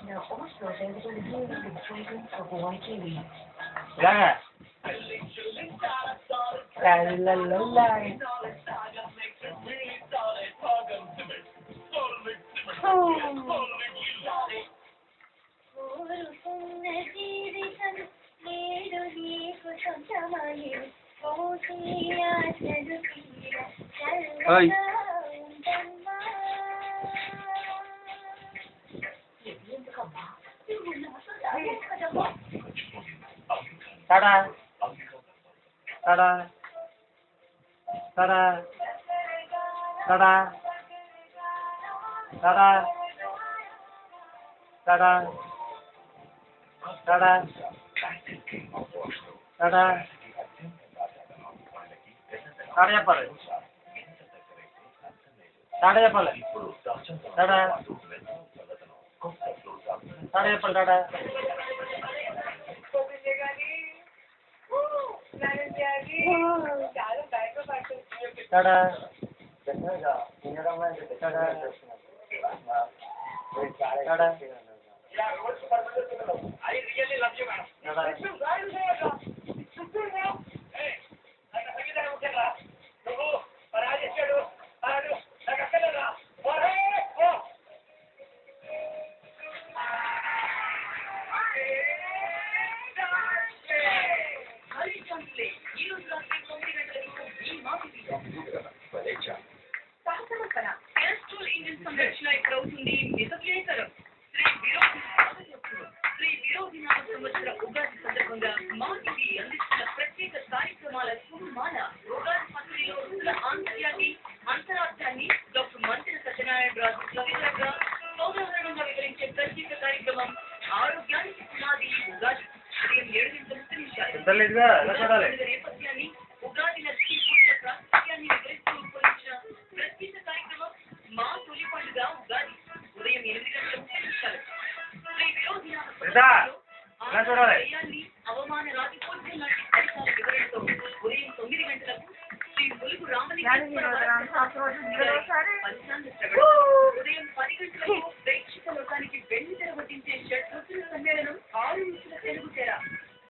Now also available here with the fragrance of white kiwi. Ilangan. Lalalala. Oi. Tada. Tada. Tada. Tada. Tada. Tada. Tada. Tada. Tada చెప్పాలి. టాటా చెప్పాలి. టాటా. టాటా చెప్పాలి. టాటా. టాటా. టాటా. సంరక్షణ ఇక్కడ అవుతుంది నిజవ్యయకరం. శ్రీ విరోధినామ సంవత్సర ఉగాది సందర్భంగా మా టీవీ అందిస్తున్న ప్రత్యేక కార్యక్రమాల శుభమాల ఉగాది పత్రికలో రుచుల ఆంతర్యాన్ని అంతరార్థాన్ని డాక్టర్ మంత్రి సత్యనారాయణ రాజు సవివరంగా సౌదాహరణంగా వివరించే ప్రత్యేక కార్యక్రమం ఆరోగ్యానికి పునాది ఉగాది. ఉదయం 7:30 నేపథ్యాన్ని ఉగాది నచ్చి ప్రాశస్త్యాన్ని వివరిస్తూ రూపొందించిన ప్రత్యేక కార్యక్రమం మా తొలి పండుగ ఉగాది. ఉదయం 8:30 శ్రీ విరోధినామ అవమాన రాజకోద్యం లాంటి ఫలితాల వివరణతో ఉదయం 9 గంటలకు శ్రీ ములుగు రామలింగేశ్వర ఉదయం 10 గంటలకు ప్రేక్షక లోకానికి వెండి తెర వడ్డించే షడ్రుచుల సమ్మేళనం 6